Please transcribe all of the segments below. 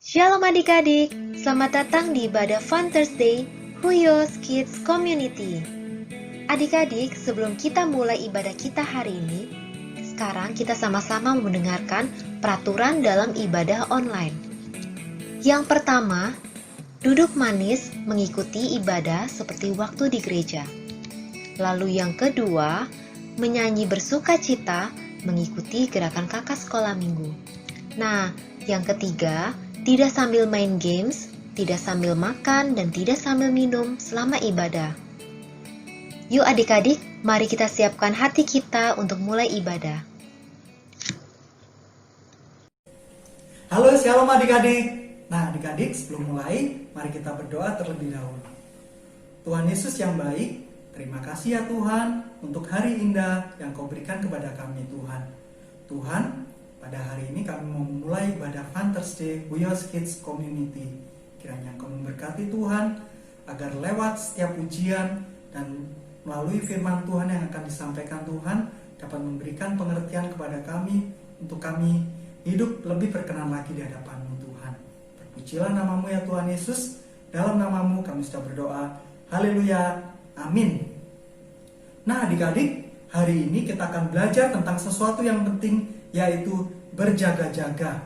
Shalom adik-adik, selamat datang di ibadah Fun Thursday Huyos Kids Community. Adik-adik, sebelum kita mulai ibadah kita hari ini, sekarang kita sama-sama mendengarkan peraturan dalam ibadah online. Yang pertama, duduk manis mengikuti ibadah seperti waktu di gereja. Lalu yang kedua, menyanyi bersukacita mengikuti gerakan kakak sekolah minggu. Nah, yang ketiga, tidak sambil main games, tidak sambil makan, dan tidak sambil minum selama ibadah. Yuk adik-adik, mari kita siapkan hati kita untuk mulai ibadah. Halo, shalom adik-adik. Nah adik-adik, sebelum mulai, mari kita berdoa terlebih dahulu. Tuhan Yesus yang baik, terima kasih ya Tuhan untuk hari indah yang Kau berikan kepada kami Tuhan. Tuhan, pada hari ini kami mau memulai ibadah Fun Thursday Huyos Kids Community. Kiranya Engkau memberkati Tuhan, agar lewat setiap ujian dan melalui firman Tuhan yang akan disampaikan Tuhan, dapat memberikan pengertian kepada kami, untuk kami hidup lebih berkenan lagi di hadapan-Mu Tuhan. Terpujilah nama-Mu ya Tuhan Yesus, dalam nama-Mu kami sudah berdoa. Haleluya, amin. Nah adik-adik, hari ini kita akan belajar tentang sesuatu yang penting, yaitu berjaga-jaga.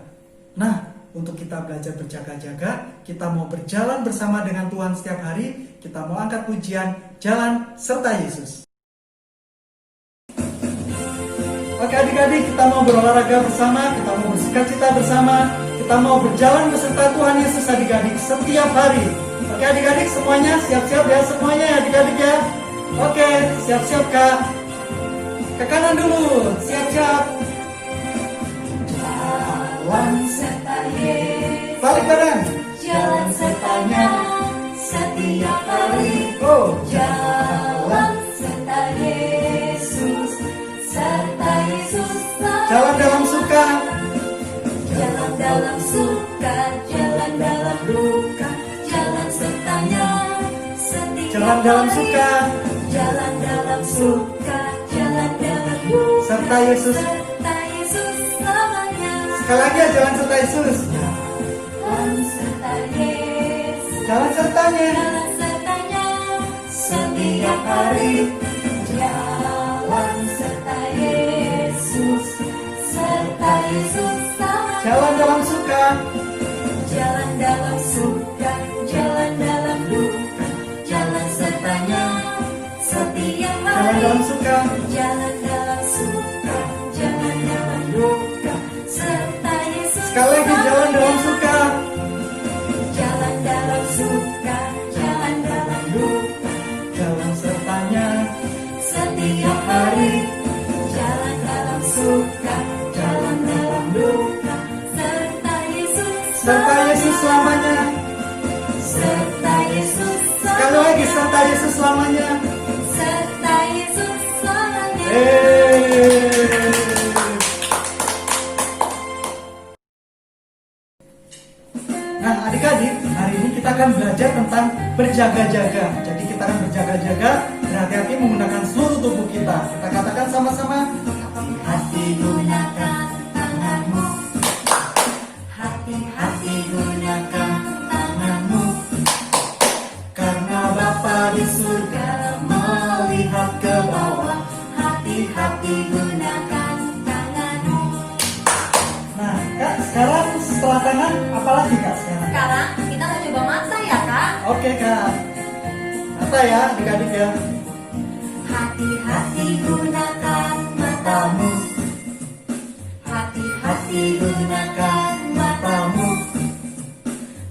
Nah, untuk kita belajar berjaga-jaga, kita mau berjalan bersama dengan Tuhan setiap hari. Kita mau angkat pujian Jalan Serta Yesus. Oke adik-adik, kita mau berolahraga bersama, kita mau bersukacita bersama, kita mau berjalan beserta Tuhan Yesus adik-adik setiap hari. Oke adik-adik, semuanya siap-siap ya, semuanya ya adik-adik ya. Oke, siap-siap Kak. Ke kanan dulu, siap-siap. Jalan serta Yesus, Balik badan. jalan sertanya setiap hari. Oh, Jalan serta Yesus, serta Yesus selalu. jalan dalam suka, Jalan dalam suka, jalan dalam duka, jalan sertanya setiap jalan dalam hari. suka, Jalan dalam suka, jalan dalam duka, serta Yesus. serta Yesus selamanya. Sekali lagi ya, jalan serta Yesus. Jalan serta Yesus, Jalan sertanya. jalan sertanya setiap hari. Jalan serta Yesus, serta Yesus selamanya. Jalan dalam suka, Jalan dalam suka, jalan dalam duka, jalan sertanya setiap jalan hari. dalam suka, Jalan dalam suka, jalan dalam duka, serta Yesus sekali lagi jalan dalam selamanya. suka, Jalan dalam suka, jalan dalam duka, jalan sertanya. setiap hari. Jalan dalam suka, jalan dalam duka, serta Yesus Serta Yesus selamanya. Serta Yesus Sekali lagi, serta Yesus selamanya. Serta Yesus selamanya. Nah adik-adik, hari ini kita akan belajar tentang berjaga-jaga. Jadi kita akan berjaga-jaga, berhati-hati menggunakan seluruh tubuh kita. Kita katakan sama-sama. Hati gunakan tanganmu, hati-hati gunakan tanganmu, karena Bapa di surga melihat ke bawah. Hati-hati gunakan tanganmu. Nah Kak, sekarang setelah tangan, apa lagi Kak sekarang? Sekarang kita mau coba mata ya Kak. Oke Kak. Apa ya adik-adik ya? Hati-hati gunakan matamu, hati-hati gunakan matamu,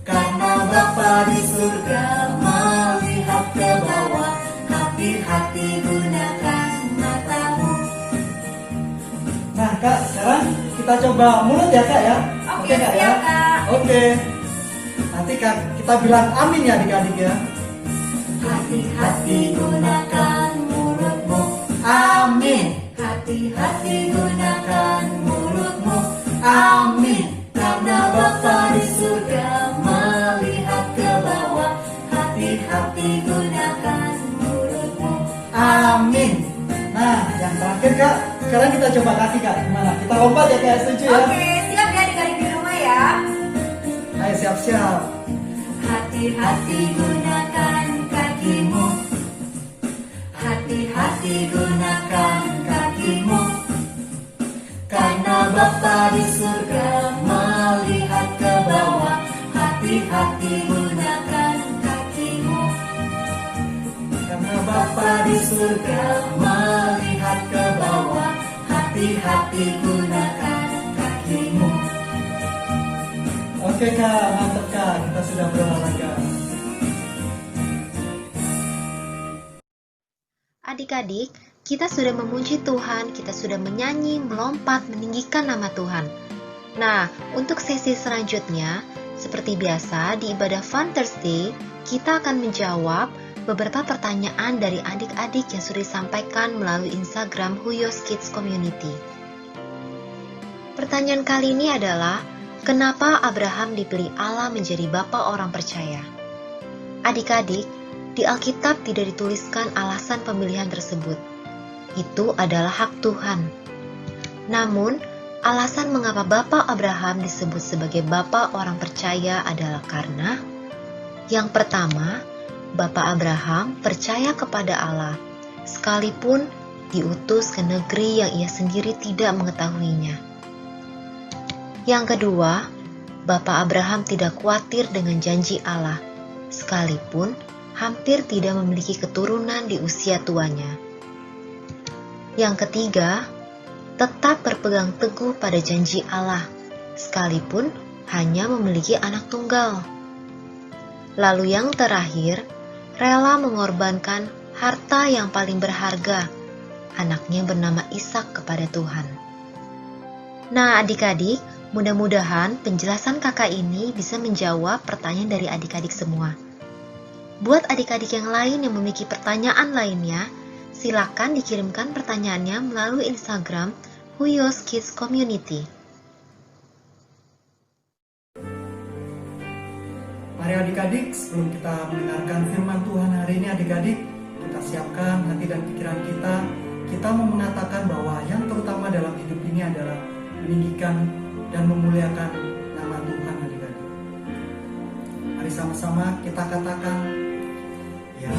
karena Bapa di surga melihat ke bawah. Hati-hati gunakan matamu. Nah Kak, sekarang kita coba mulut ya Kak ya. Oke, Kak siap, Kak. Oke. Nanti Kak, kita bilang amin ya adik-adik ya. Hati-hati gunakan mulutmu. Amin. Hati-hati gunakan mulutmu. Amin. Karena Bapa di surga melihat ke bawah. Hati-hati gunakan mulutmu. Amin. Nah, yang terakhir Kak, sekarang kita coba kaki Kak. Gimana? Kita lompat ya Kak, setuju ya? Oke, siap ya adik-adik di rumah ya. Ayo siap-siap. Hati-hati gunakan kakimu. Hati-hati gunakan kakimu. Karena Bapa di surga melihat ke bawah. Hati-hati gunakan kakimu. Karena Bapa Di surga melihat ke bawah. Hati-hati gunakan kakimu. Oke Kak, mantap Kak, kita sudah berolahraga. Adik-adik, kita sudah memuji Tuhan, kita sudah menyanyi, melompat, meninggikan nama Tuhan. Nah, untuk sesi selanjutnya, seperti biasa di ibadah Fun Thursday, kita akan menjawab beberapa pertanyaan dari adik-adik yang sudah disampaikan melalui Instagram Huyos Kids Community. Pertanyaan kali ini adalah, kenapa Abraham dipilih Allah menjadi bapa orang percaya? Adik-adik, di Alkitab tidak dituliskan alasan pemilihan tersebut. Itu adalah hak Tuhan. Namun, alasan mengapa Bapak Abraham disebut sebagai Bapak orang percaya adalah karena yang pertama, Bapak Abraham percaya kepada Allah, sekalipun diutus ke negeri yang ia sendiri tidak mengetahuinya. Yang kedua, Bapak Abraham tidak khawatir dengan janji Allah, sekalipun hampir tidak memiliki keturunan di usia tuanya. Yang ketiga, tetap berpegang teguh pada janji Allah, sekalipun hanya memiliki anak tunggal. Lalu yang terakhir, rela mengorbankan harta yang paling berharga, anaknya bernama Ishak kepada Tuhan. Nah adik-adik, mudah-mudahan penjelasan kakak ini bisa menjawab pertanyaan dari adik-adik semua. Buat adik-adik yang lain yang memiliki pertanyaan lainnya, silakan dikirimkan pertanyaannya melalui Instagram Huyos Kids Community. Mari adik-adik, sebelum kita mendengarkan firman Tuhan hari ini adik-adik, kita siapkan hati dan pikiran kita. Kita mau mengatakan bahwa yang terutama dalam hidup ini adalah meninggikan dan memuliakan nama Tuhan adik-adik. Mari sama-sama kita katakan, ya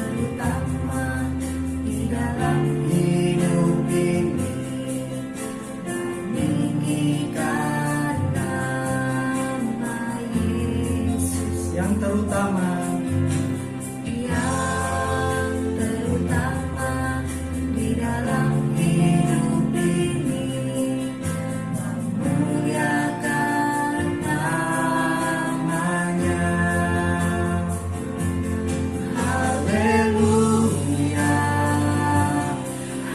Terutama di dalam hidup ini meninggikan nama Yesus. yang terutama Yang terutama di dalam hidup ini memuliakan namanya. Haleluya,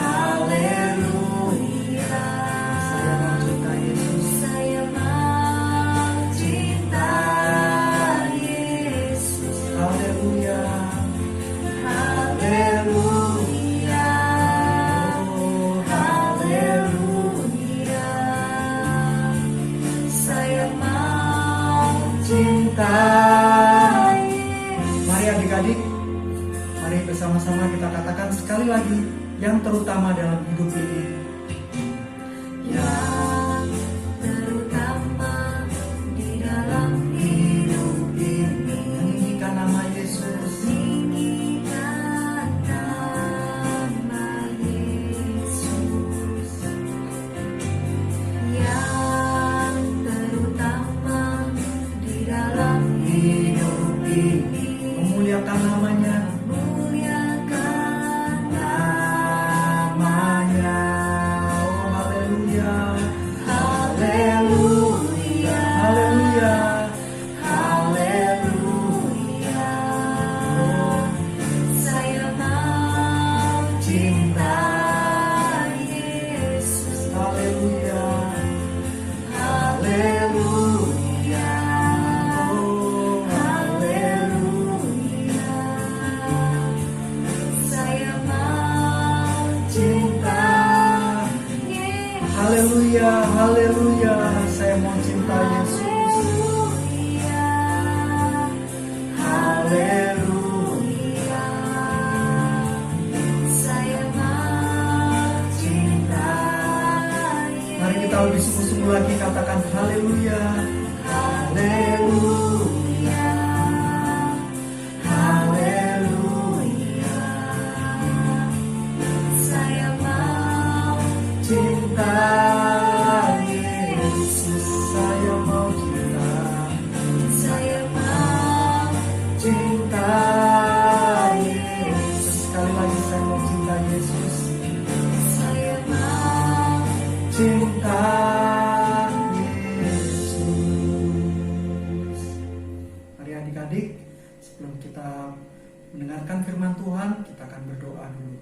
haleluya. Saya mencinta Yesus. Saya mencintai Yesus. Haleluya. Haleluya, Oh, haleluya. Saya mencintai. mari adik-adik, mari bersama-sama kita katakan sekali lagi, yang terutama dalam hidup ini. Yang terutama di dalam hidup ini Meninggikan nama Yesus. meninggikan nama Yesus. Yang terutama di dalam hidup ini Memuliakan namanya. memuliakan Namanya. Oh, haleluya. kita mendengarkan firman Tuhan, kita akan berdoa dulu.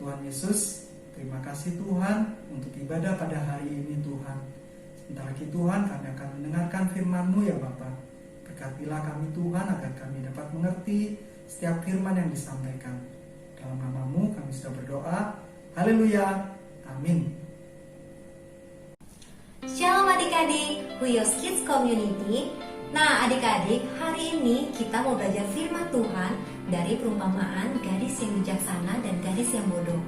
Tuhan Yesus, terima kasih Tuhan untuk ibadah pada hari ini Tuhan. Sebentar lagi Tuhan, kami akan mendengarkan firman-Mu ya Bapa. Berkatilah kami Tuhan agar kami dapat mengerti setiap firman yang disampaikan. Dalam nama-Mu kami sudah berdoa. Haleluya. Amin. Shalom adik-adik, Huyos Kids Community. Nah adik-adik, hari ini kita mau belajar firman Tuhan dari perumpamaan gadis yang bijaksana dan gadis yang bodoh.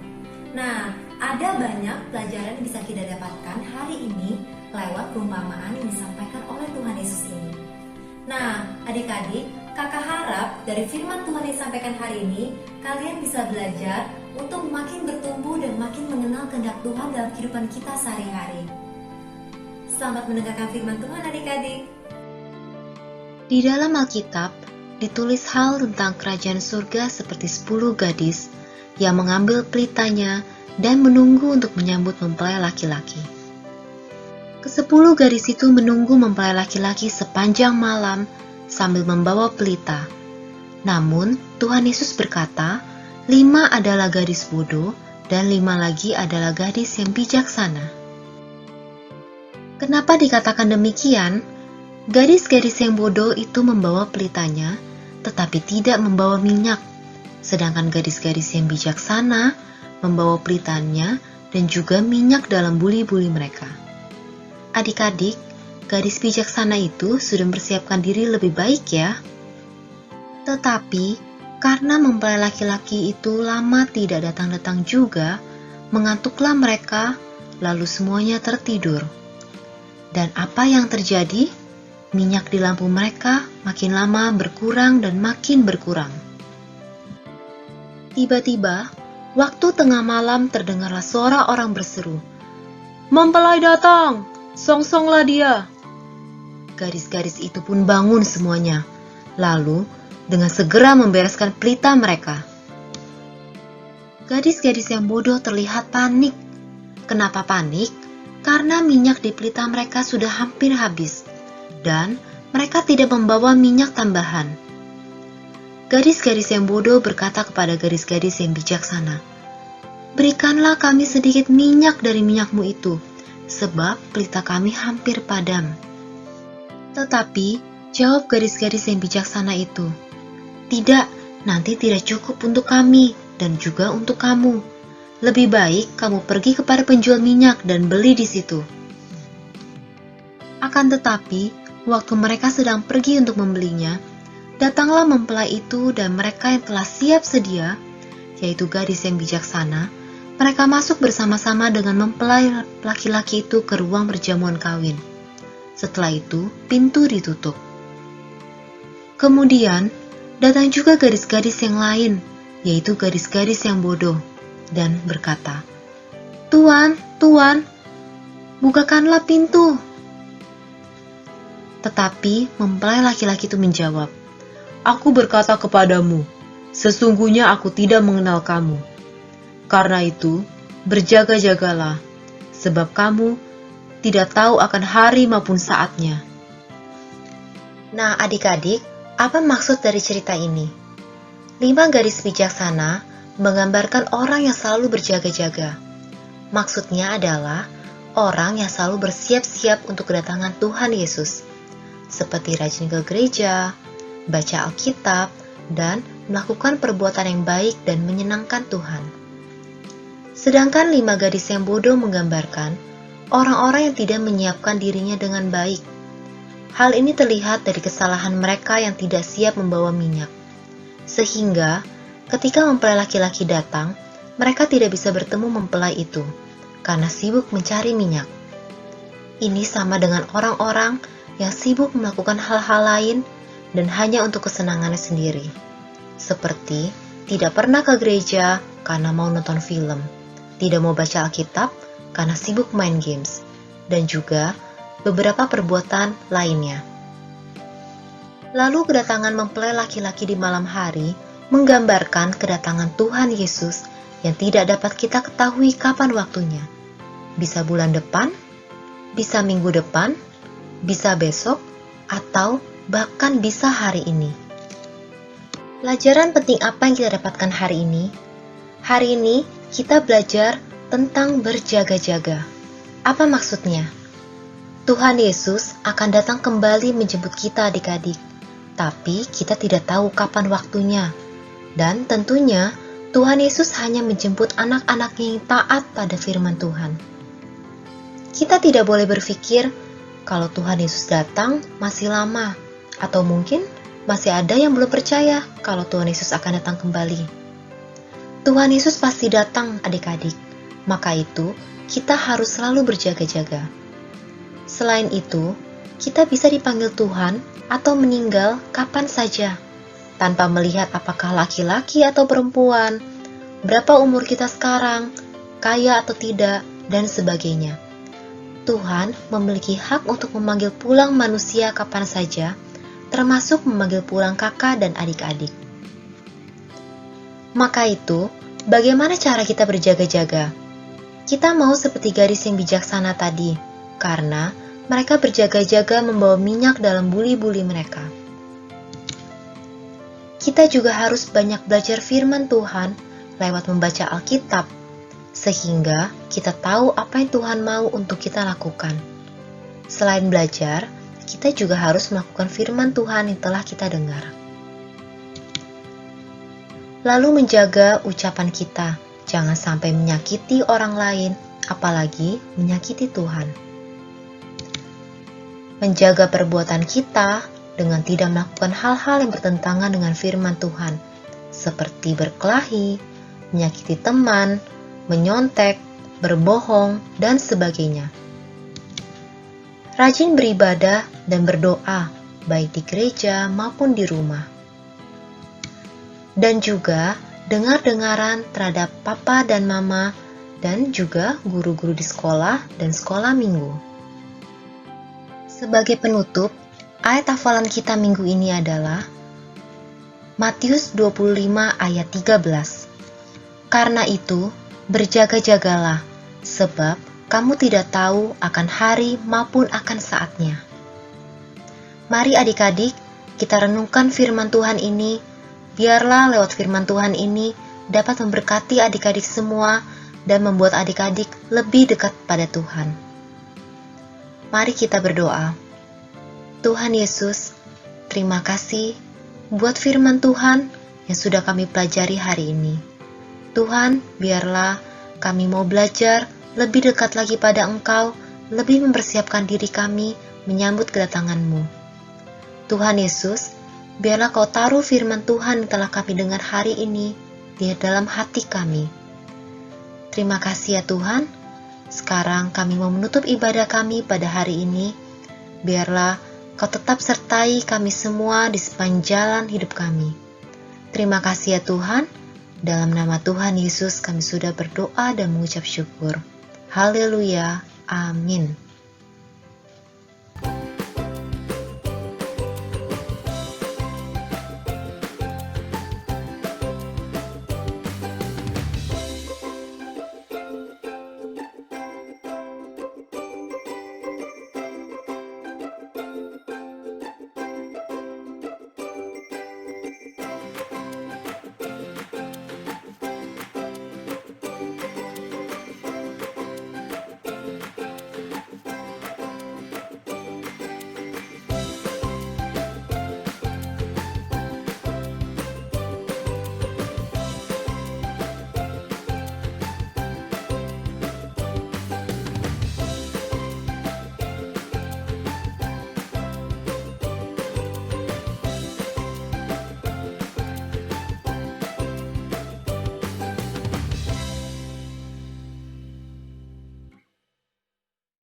Nah, ada banyak pelajaran yang bisa kita dapatkan hari ini lewat perumpamaan yang disampaikan oleh Tuhan Yesus ini. Nah, adik-adik, kakak harap dari firman Tuhan yang disampaikan hari ini, kalian bisa belajar untuk makin bertumbuh dan makin mengenal kehendak Tuhan dalam kehidupan kita sehari-hari. Selamat mendengarkan firman Tuhan adik-adik. Di dalam Alkitab, ditulis hal tentang kerajaan surga seperti 10 gadis yang mengambil pelitanya dan menunggu untuk menyambut mempelai laki-laki. Ke-10 gadis itu menunggu mempelai laki-laki sepanjang malam sambil membawa pelita. Namun, Tuhan Yesus berkata, 5 adalah gadis bodoh dan 5 lagi adalah gadis yang bijaksana. Kenapa dikatakan demikian? Gadis-gadis yang bodoh itu membawa pelitanya, tetapi tidak membawa minyak. Sedangkan gadis-gadis yang bijaksana membawa pelitanya dan juga minyak dalam buli-buli mereka. Adik-adik, gadis bijaksana itu sudah mempersiapkan diri lebih baik ya. Tetapi, karena mempelai laki-laki itu lama tidak datang-datang juga, mengantuklah mereka, lalu semuanya tertidur. Dan apa yang terjadi? Minyak di lampu mereka makin lama berkurang dan makin berkurang. Tiba-tiba, waktu tengah malam terdengarlah suara orang berseru, "Mempelai datang! Songsonglah dia!" Gadis-gadis itu pun bangun semuanya, lalu dengan segera membereskan pelita mereka. Gadis-gadis yang bodoh terlihat panik. Kenapa panik? Karena minyak di pelita mereka sudah hampir habis. Dan mereka tidak membawa minyak tambahan. Gadis-gadis yang bodoh berkata kepada gadis-gadis yang bijaksana, "Berikanlah kami sedikit minyak dari minyakmu itu, sebab pelita kami hampir padam." Tetapi, jawab gadis-gadis yang bijaksana itu, "Tidak, nanti tidak cukup untuk kami dan juga untuk kamu. Lebih baik kamu pergi kepada penjual minyak dan beli di situ." Akan tetapi, waktu mereka sedang pergi untuk membelinya, datanglah mempelai itu dan mereka yang telah siap sedia, yaitu gadis yang bijaksana, mereka masuk bersama-sama dengan mempelai laki-laki itu ke ruang perjamuan kawin. Setelah itu, pintu ditutup. Kemudian, datang juga gadis-gadis yang lain, yaitu gadis-gadis yang bodoh, dan berkata, "Tuan, Tuan, bukakanlah pintu." Tetapi mempelai laki-laki itu menjawab, "Aku berkata kepadamu, sesungguhnya aku tidak mengenal kamu. Karena itu, berjaga-jagalah, sebab kamu tidak tahu akan hari maupun saatnya." Nah adik-adik, apa maksud dari cerita ini? 5 gadis bijaksana menggambarkan orang yang selalu berjaga-jaga. Maksudnya adalah orang yang selalu bersiap-siap untuk kedatangan Tuhan Yesus, seperti rajin ke gereja, baca Alkitab, dan melakukan perbuatan yang baik dan menyenangkan Tuhan. Sedangkan 5 gadis yang bodoh menggambarkan orang-orang yang tidak menyiapkan dirinya dengan baik. Hal ini terlihat dari kesalahan mereka yang tidak siap membawa minyak. Sehingga, ketika mempelai laki-laki datang, mereka tidak bisa bertemu mempelai itu, karena sibuk mencari minyak. Ini sama dengan orang-orang yang sibuk melakukan hal-hal lain dan hanya untuk kesenangannya sendiri. Seperti tidak pernah ke gereja karena mau nonton film, tidak mau baca Alkitab karena sibuk main games, dan juga beberapa perbuatan lainnya. Lalu kedatangan mempelai laki-laki di malam hari menggambarkan kedatangan Tuhan Yesus yang tidak dapat kita ketahui kapan waktunya. Bisa bulan depan, bisa minggu depan, bisa besok, atau bahkan bisa hari ini. Pelajaran penting apa yang kita dapatkan hari ini? Hari ini kita belajar tentang berjaga-jaga. Apa maksudnya? Tuhan Yesus akan datang kembali menjemput kita adik-adik, tapi kita tidak tahu kapan waktunya. Dan tentunya Tuhan Yesus hanya menjemput anak-anaknya yang taat pada firman Tuhan. Kita tidak boleh berpikir kalau Tuhan Yesus datang masih lama, atau mungkin masih ada yang belum percaya kalau Tuhan Yesus akan datang kembali. Tuhan Yesus pasti datang adik-adik, maka itu kita harus selalu berjaga-jaga. Selain itu, kita bisa dipanggil Tuhan atau meninggal kapan saja, tanpa melihat apakah laki-laki atau perempuan, berapa umur kita sekarang, kaya atau tidak, dan sebagainya. Tuhan memiliki hak untuk memanggil pulang manusia kapan saja, termasuk memanggil pulang kakak dan adik-adik. Maka itu, bagaimana cara kita berjaga-jaga? Kita mau seperti gadis yang bijaksana tadi, karena mereka berjaga-jaga membawa minyak dalam buli-buli mereka. Kita juga harus banyak belajar firman Tuhan lewat membaca Alkitab, sehingga kita tahu apa yang Tuhan mau untuk kita lakukan. Selain belajar, kita juga harus melakukan firman Tuhan yang telah kita dengar. Lalu menjaga ucapan kita, jangan sampai menyakiti orang lain, apalagi menyakiti Tuhan. Menjaga perbuatan kita dengan tidak melakukan hal-hal yang bertentangan dengan firman Tuhan, seperti berkelahi, menyakiti teman, menyontek, berbohong, dan sebagainya. Rajin beribadah dan berdoa, baik di gereja maupun di rumah. Dan juga dengar-dengaran terhadap papa dan mama, dan juga guru-guru di sekolah dan sekolah minggu. Sebagai penutup, ayat hafalan kita minggu ini adalah Matius 25 ayat 13. Karena itu, berjaga-jagalah, sebab kamu tidak tahu akan hari maupun akan saatnya. Mari adik-adik, kita renungkan firman Tuhan ini. Biarlah lewat firman Tuhan ini dapat memberkati adik-adik semua dan membuat adik-adik lebih dekat pada Tuhan. Mari kita berdoa. Tuhan Yesus, terima kasih buat firman Tuhan yang sudah kami pelajari hari ini. Tuhan, biarlah kami mau belajar lebih dekat lagi pada Engkau, lebih mempersiapkan diri kami menyambut kedatangan-Mu. Tuhan Yesus, biarlah Kau taruh firman Tuhan yang telah kami dengar hari ini di dalam hati kami. Terima kasih ya Tuhan. Sekarang kami mau menutup ibadah kami pada hari ini. Biarlah Kau tetap sertai kami semua di sepanjang jalan hidup kami. Terima kasih ya Tuhan. Dalam nama Tuhan Yesus kami sudah berdoa dan mengucap syukur. Haleluya. Amin.